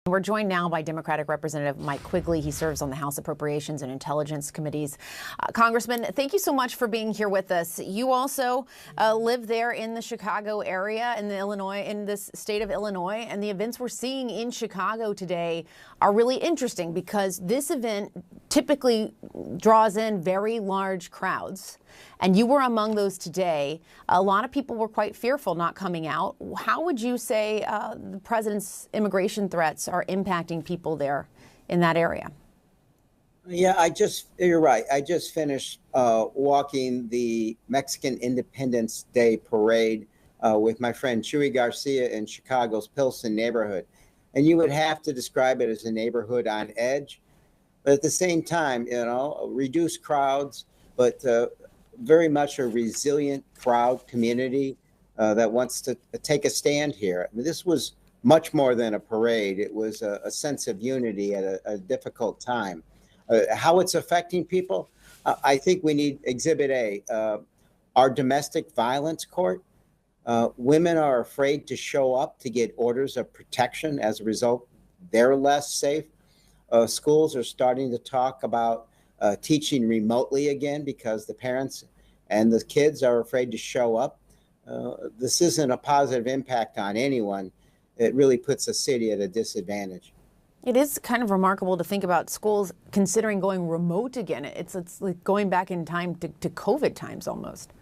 We're joined now by Democratic Representative Mike Quigley. He serves on the House Appropriations and Intelligence Committees. Congressman, thank you so much for being here with us. You also live there in the Chicago area, in this state of Illinois, and the events we're seeing in Chicago today are really interesting because this event typically draws in very large crowds. And you were among those today. A lot of people were quite fearful not coming out. How would you say the president's immigration threats are impacting people there in that area? Yeah, you're right. I just finished walking the Mexican Independence Day parade with my friend Chuy Garcia in Chicago's Pilsen neighborhood. And you would have to describe it as a neighborhood on edge. But at the same time, reduced crowds, but very much a resilient crowd community that wants to take a stand here. I mean, this was much more than a parade. It was a sense of unity at a difficult time. How it's affecting people, I think we need Exhibit A, our domestic violence court. Women are afraid to show up to get orders of protection. As a result, they're less safe. Schools are starting to talk about teaching remotely again because the parents and the kids are afraid to show up. This isn't a positive impact on anyone. It really puts a city at a disadvantage. It is kind of remarkable to think about schools considering going remote again. It's like going back in time to COVID times almost.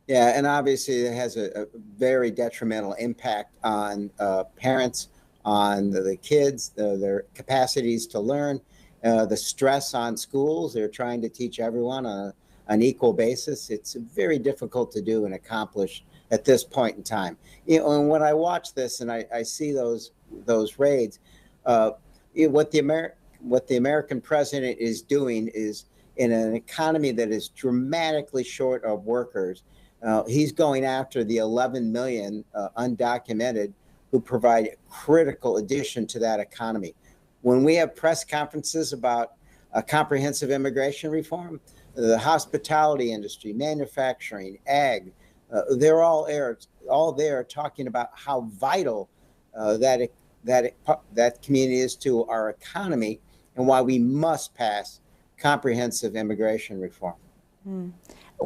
Yeah, and obviously it has a very detrimental impact on parents, on the kids, their capacities to learn, the stress on schools. They're trying to teach everyone on an equal basis. It's very difficult to do and accomplish at this point in time. And when I watch this and I see those raids, what the American president is doing is, in an economy that is dramatically short of workers, he's going after the 11 million undocumented who provide a critical addition to that economy. When we have press conferences about a comprehensive immigration reform, the hospitality industry, manufacturing, ag, they're all there talking about how vital that community is to our economy and why we must pass comprehensive immigration reform.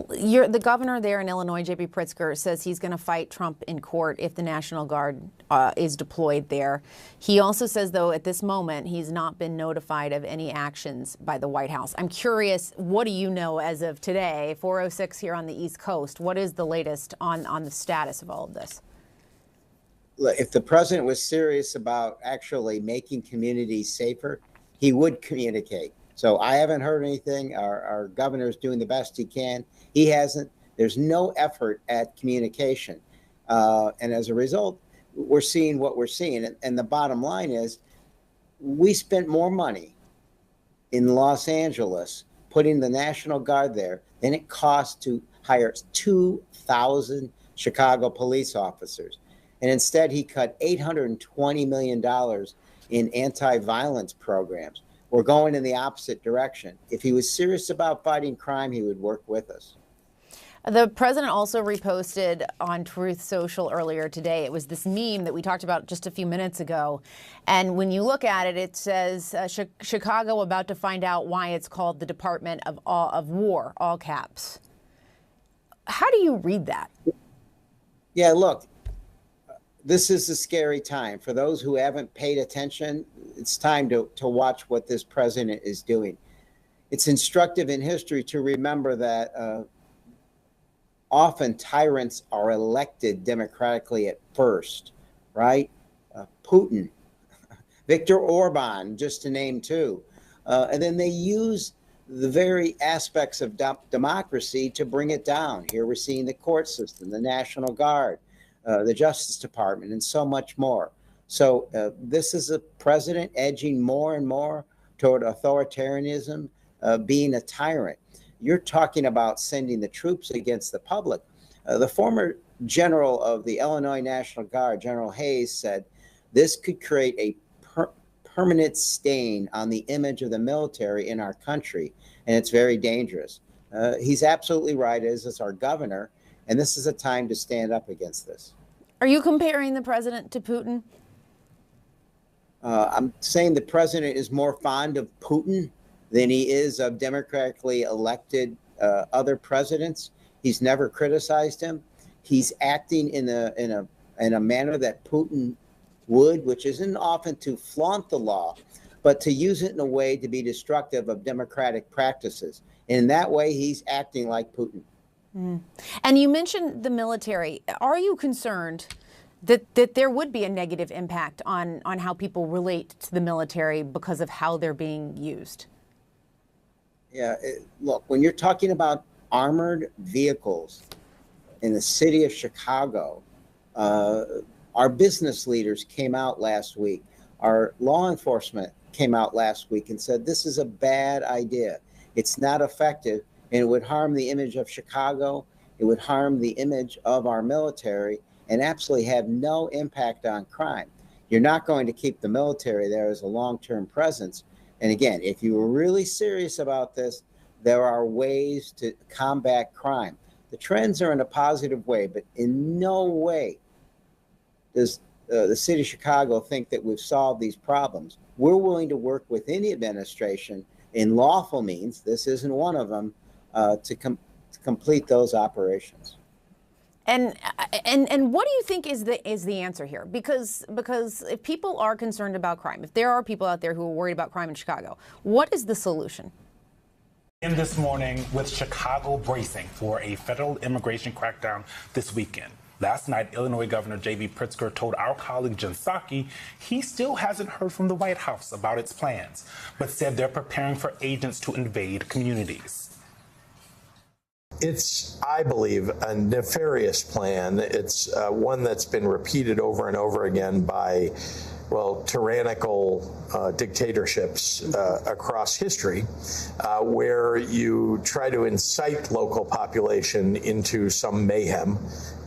The governor there in Illinois, J.B. Pritzker, says he's going to fight Trump in court if the National Guard is deployed there. He also says, though, at this moment, he's not been notified of any actions by the White House. I'm curious, what do you know as of today, 4:06 here on the East Coast? What is the latest on the status of all of this? If the president was serious about actually making communities safer, he would communicate. So I haven't heard anything. Our governor's doing the best he can. He hasn't. There's no effort at communication. And as a result, we're seeing what we're seeing. And the bottom line is we spent more money in Los Angeles putting the National Guard there than it cost to hire 2,000 Chicago police officers. And instead, he cut $820 million in anti-violence programs. We're going in the opposite direction. If he was serious about fighting crime, he would work with us. The president also reposted on Truth Social earlier today. It was this meme that we talked about just a few minutes ago. And when you look at it, it says, Chicago about to find out why it's called the Department of War, all caps. How do you read that? Yeah, look, this is a scary time. For those who haven't paid attention, it's time to watch what this president is doing. It's instructive in history to remember that often tyrants are elected democratically at first, right? Putin, Viktor Orban, just to name two. And then they use the very aspects of democracy to bring it down. Here we're seeing the court system, the National Guard, the Justice Department, and so much more. So this is a president edging more and more toward authoritarianism, being a tyrant. You're talking about sending the troops against the public. The former general of the Illinois National Guard, General Hayes, said this could create a permanent stain on the image of the military in our country, and it's very dangerous. He's absolutely right, as is our governor, and this is a time to stand up against this. Are you comparing the president to Putin? I'm saying the president is more fond of Putin than he is of democratically elected other presidents. He's never criticized him. He's acting in a manner that Putin would, which isn't often to flaunt the law, but to use it in a way to be destructive of democratic practices. And in that way, he's acting like Putin. And you mentioned the military. Are you concerned that there would be a negative impact on how people relate to the military because of how they're being used? Yeah, look, when you're talking about armored vehicles in the city of Chicago, our business leaders came out last week. Our law enforcement came out last week and said this is a bad idea. It's not effective, and it would harm the image of Chicago. It would harm the image of our military and absolutely have no impact on crime. You're not going to keep the military there as a long-term presence. And again, if you were really serious about this, there are ways to combat crime. The trends are in a positive way, but in no way does the city of Chicago think that we've solved these problems. We're willing to work with any administration in lawful means, this isn't one of them, to complete those operations. And what do you think is the answer here? Because if people are concerned about crime, if there are people out there who are worried about crime in Chicago, what is the solution? In this morning with Chicago bracing for a federal immigration crackdown this weekend. Last night, Illinois Governor J.B. Pritzker told our colleague Jen Psaki he still hasn't heard from the White House about its plans, but said they're preparing for agents to invade communities. It's, I believe, a nefarious plan. It's one that's been repeated over and over again by, well, tyrannical dictatorships across history, where you try to incite local population into some mayhem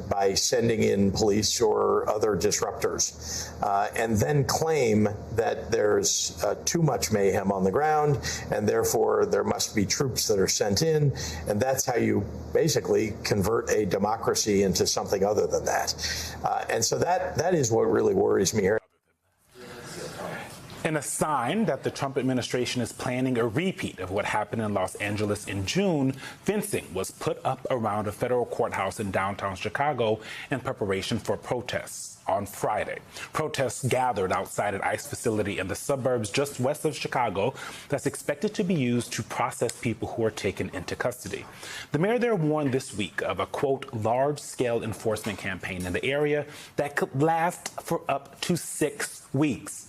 by sending in police or other disruptors, and then claim that there's too much mayhem on the ground, and therefore there must be troops that are sent in, and that's how you basically convert a democracy into something other than that. And so that is what really worries me here. In a sign that the Trump administration is planning a repeat of what happened in Los Angeles in June, fencing was put up around a federal courthouse in downtown Chicago in preparation for protests on Friday. Protests gathered outside an ICE facility in the suburbs just west of Chicago that's expected to be used to process people who are taken into custody. The mayor there warned this week of a, quote, large-scale enforcement campaign in the area that could last for up to 6 weeks.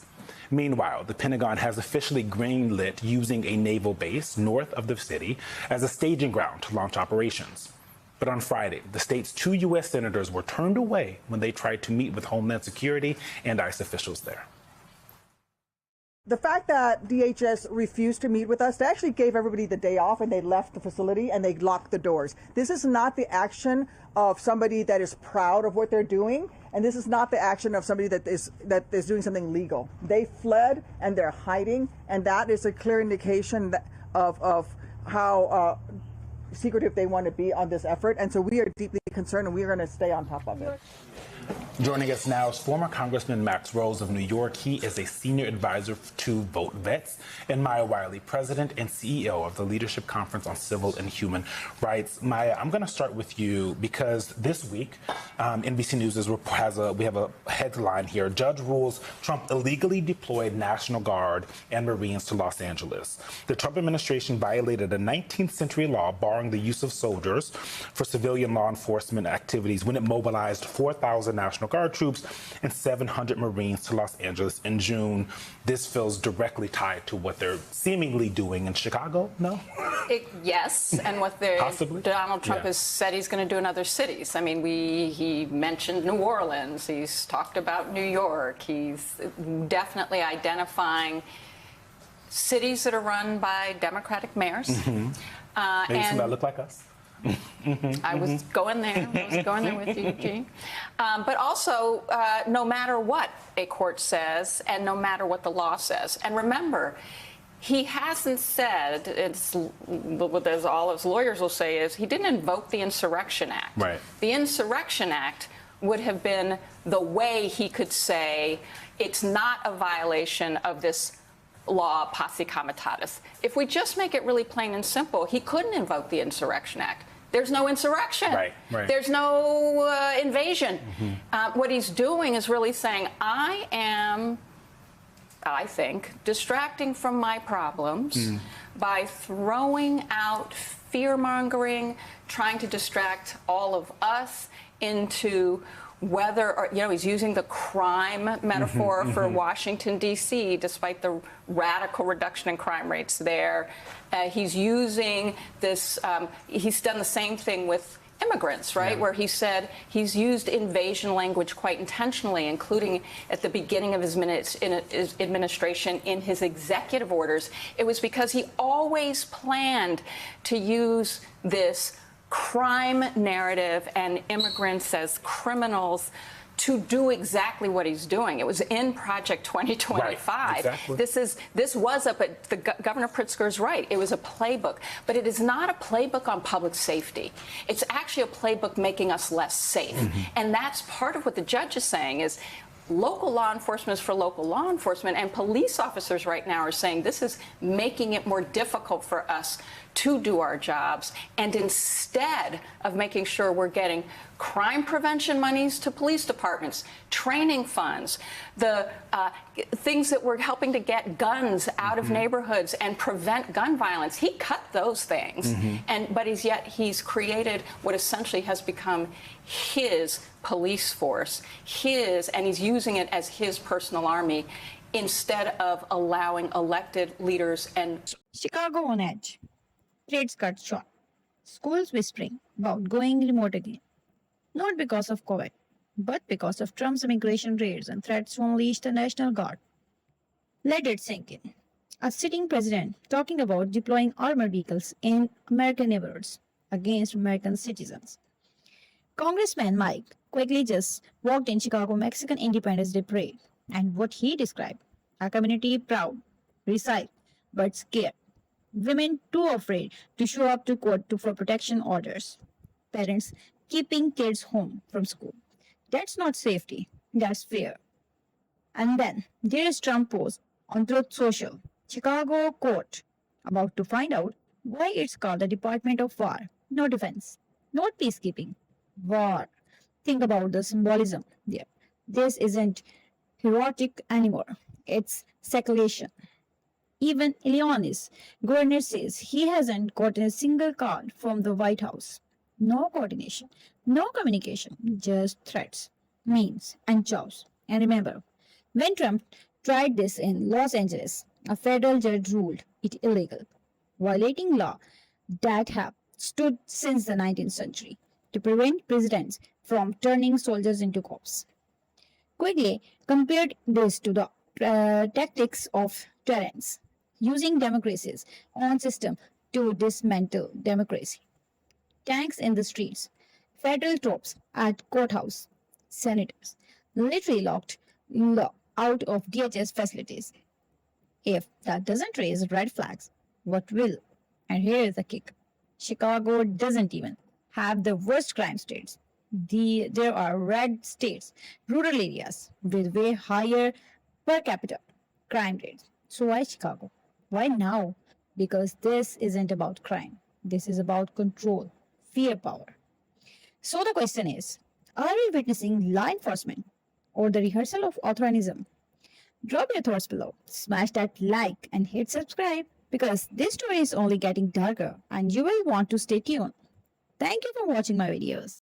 Meanwhile, the Pentagon has officially greenlit using a naval base north of the city as a staging ground to launch operations. But on Friday, the state's 2 U.S. senators were turned away when they tried to meet with Homeland Security and ICE officials there. The fact that DHS refused to meet with us, they actually gave everybody the day off and they left the facility and they locked the doors. This is not the action of somebody that is proud of what they're doing, and this is not the action of somebody that is doing something legal. They fled and they're hiding, and that is a clear indication of how secretive they want to be on this effort. And so we are deeply concerned, and we are going to stay on top of it. Joining us now is former Congressman Max Rose of New York. He is a senior advisor to Vote Vets, and Maya Wiley, president and CEO of the Leadership Conference on Civil and Human Rights. Maya, I'm going to start with you because this week, NBC News we have a headline here. Judge rules Trump illegally deployed National Guard and Marines to Los Angeles. The Trump administration violated a 19th century law barring the use of soldiers for civilian law enforcement activities when it mobilized 4,000 National Guard troops and 700 Marines to Los Angeles in June. This feels directly tied to what they're seemingly doing in Chicago, no? Yes, and what Donald Trump has said he's going to do in other cities. I mean, he mentioned New Orleans. He's talked about New York. He's definitely identifying cities that are run by Democratic mayors. Maybe some that look like us. I was going there. I was going there with you, Gene. But also, no matter what a court says and no matter what the law says. And remember, he hasn't said, as all his lawyers will say, is he didn't invoke the Insurrection Act. Right. The Insurrection Act would have been the way he could say, it's not a violation of this law, posse comitatus. If we just make it really plain and simple, he couldn't invoke the Insurrection Act. There's no insurrection. Right. There's no invasion. What he's doing is really saying, I am, I think, distracting from my problems by throwing out fear-mongering, trying to distract all of us into whether, or, he's using the crime metaphor for Washington, D.C., despite the radical reduction in crime rates there. He's using this, he's done the same thing with immigrants, right? Where he said he's used invasion language quite intentionally, including at the beginning of his administration in his executive orders. It was because he always planned to use this crime narrative and immigrants as criminals to do exactly what he's doing. It was in Project 2025. Right, exactly. This was up at the Governor Pritzker's right. It was a playbook, but it is not a playbook on public safety. It's actually a playbook making us less safe. And that's part of what the judge is saying is local law enforcement is for local law enforcement, and police officers right now are saying this is making it more difficult for us to do our jobs. And instead of making sure we're getting crime prevention monies to police departments, training funds, the things that we're helping to get guns out of neighborhoods and prevent gun violence, he cut those things. But he's created what essentially has become his police force, and he's using it as his personal army instead of allowing elected leaders and Chicago on edge. Trades cut short. Schools whispering about going remote again. Not because of COVID, but because of Trump's immigration raids and threats to unleash the National Guard. Let it sink in. A sitting president talking about deploying armored vehicles in American neighborhoods against American citizens. Congressman Mike Quigley just walked in Chicago Mexican Independence Day parade, and what he described, a community proud, resilient, but scared. Women too afraid to show up to court for protection orders. Parents keeping kids home from school. That's not safety, that's fear. And then there is Trump post on Truth Social, Chicago court, about to find out why it's called the Department of War, no defense, not peacekeeping, war. Think about the symbolism there. This isn't heroic anymore, it's speculation. Even Illinois governor says he hasn't gotten a single card from the White House. No coordination, no communication, just threats, memes, and chows. And remember, when Trump tried this in Los Angeles, a federal judge ruled it illegal, violating law that have stood since the 19th century to prevent presidents from turning soldiers into cops. Quigley compared this to the tactics of tyrants, using democracy's own system to dismantle democracy. Tanks in the streets, federal troops at courthouse, senators literally locked out of DHS facilities. If that doesn't raise red flags, what will? And here is the kick. Chicago doesn't even have the worst crime states. There are red states, rural areas with way higher per capita crime rates. So why Chicago? Why now? Because this isn't about crime. This is about control, fear, power. So the question is, are we witnessing law enforcement or the rehearsal of authoritarianism? Drop your thoughts below, smash that like and hit subscribe because this story is only getting darker and you will want to stay tuned. Thank you for watching my videos.